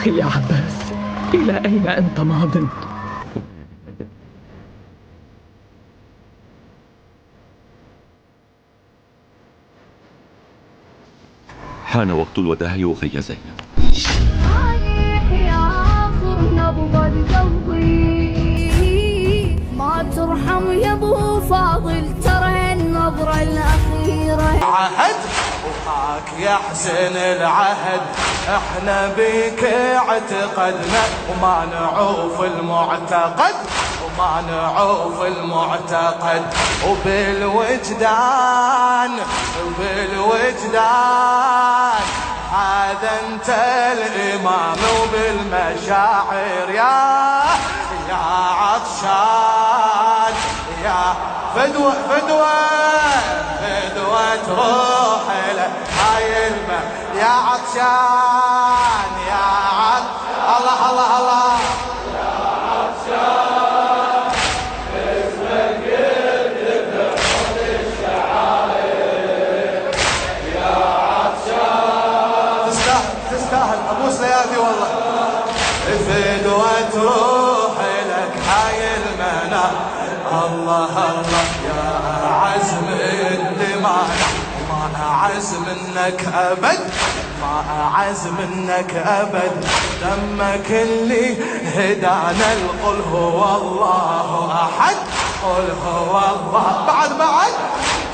أخي يا عباس، إلى أين أنت ماضٍ؟ حان وقت الوداع أخي زينب. ما ترحم يا ابو فاضل، ترى النظرة الأخيرة عهد وهاك يا حسين العهد، احنا بيك اعتقدنا وما نعوف المعتقد، وما نعوف المعتقد، وبالوجدان وبالوجدان هذا انت الامام، وبالمشاعر يا عطشان يا فدوة تروح له هاي يا عطشان يا الله الله الله يا عطشان اسمك يكتب حوض الشعائر يا عطشان. تستاهل ابوس ليالي والله. فدوة تروح لك هاي المنام، الله الله يا عزم اللي ما أعز منك أبد، ما أعز منك أبد، دمك اللي هدانا القل هو الله أحد، قل هو الله بعد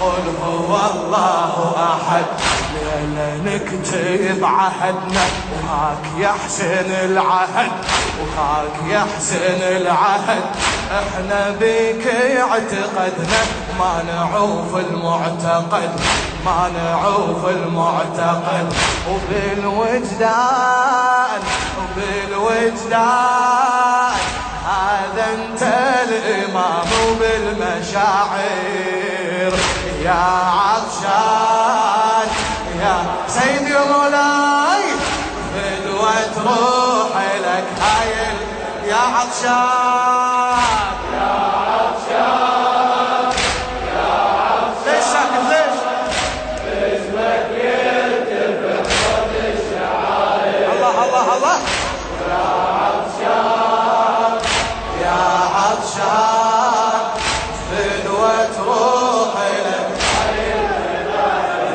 قل هو الله أحد. ليلة نكتب عهدنا وهاك يا حسين العهد، وهاك يا حسين العهد، احنا بيك اعتقدنا ما نعوف المعتقد، ما نعوف المعتقد، وبالوجدان هذا انت الامام، وبالمشاعر يا عطشان يا سيدي ومولاي، فدوة تروح لك هاي يا عطشان يا عطشان يا عطشان. ليش ساكت ليش؟ اسمك يرتفع فوق الشعائر، الله الله الله يا عطشان يا عطشان، فدوة تروح لك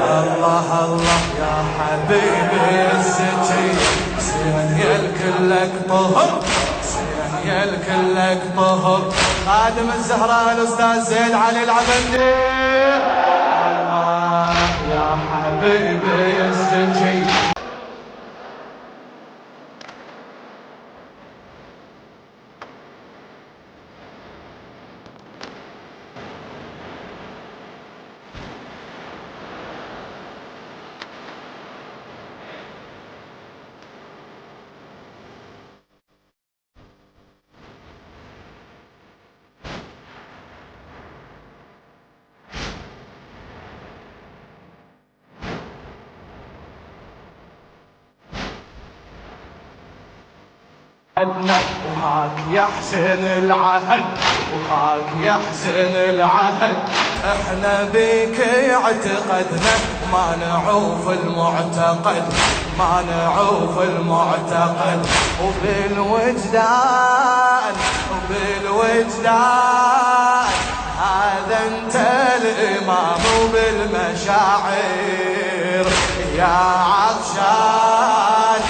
الله الله يا حبيبي الزكي، سيان كلك طهر، سيان كلك طهر، خادم الزهراء الاستاذ زين علي العبندي، الله يا حبيبي الزكي. وهاك يا حسين العهد، وهاك يا حسين العهد، احنا بيك اعتقدنا ما نعوف المعتقد، ما نعوف المعتقد، وبالوجدان هذا انت الامام، وبالمشاعر يا عطشان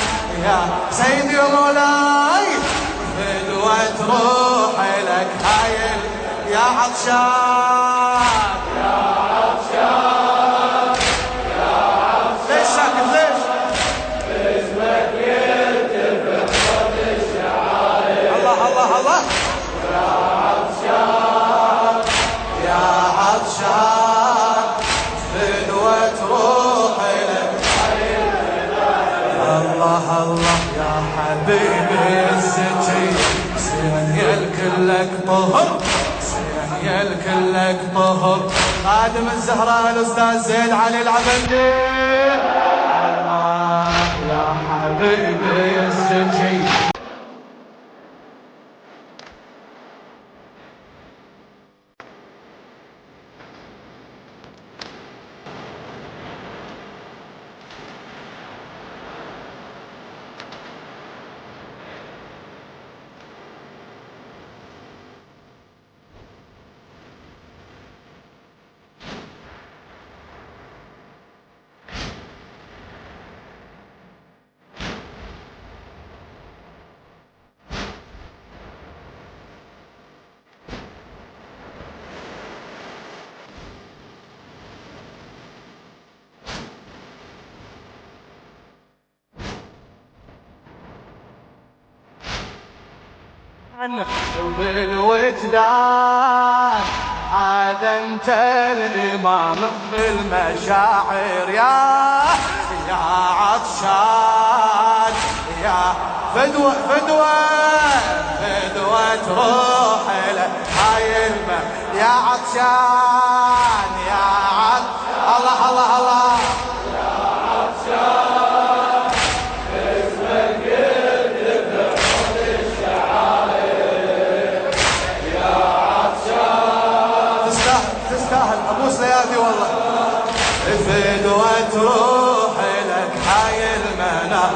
يا سيدي ومولاي، فدوة تروح لك هاي يا عطشان يا عطشان يا عطشان. ليش ساكت ليش؟ اسمك يرتفع فوق الشعائر، الله الله الله يا عطشان يا عطشان، فدوة تروح لك الله الله يا حبيبي الزكي، سيان كلك طهر، سيان كلك طهر، خادم الزهراء الاستاذ زين علي العبندي، الله يا حبيبي الزكي. بالوجدان هذا انت الامام بالمشاعر يا عطشان يا فدوة روح له هاي يا عطشان يا الله الله الله يا عطشان اسمك يكتب بعود الشعائر يا عطشان تستاهل ابوس ليالي والله فدوة روح لك هاي المنام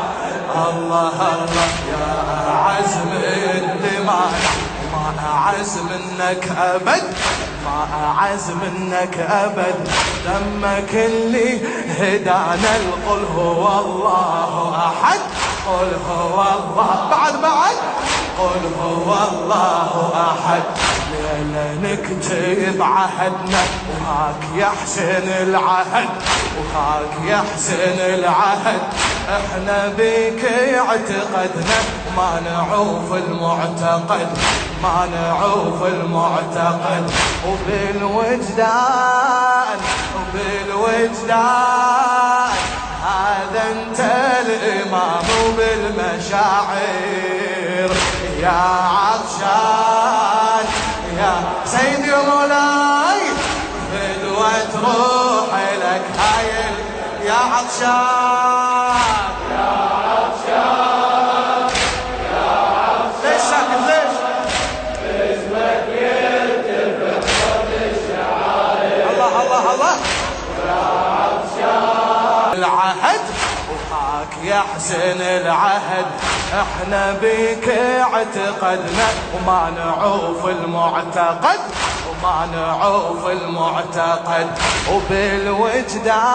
الله الله يا عزم الدماء ما أعز منك أبد ما أعز منك أبد دمك اللي هدانا قل هو الله أحد قل هو الله بعد قل هو الله أحد ليلة نكتب عهدنا وهاك يحسن العهد وهاك يحسن العهد احنا بك اعتقدنا ما نعوف المعتقد ما نعوف المعتقد وبالوجدان هذا انت الامام بالمشاعر يا عطشان يا سيدي ومولاي فدوة روح لك هاي يا عطشان يا عطشان يا عطشان ليش ساكت ليش؟ اسمك يرتفع فوق الشعائر الله الله الله يا عطشان العهد وهاك يحسن العهد احنا بك اعتقدنا وما نعوف المعتقد وما نعوف المعتقد وبالوجدان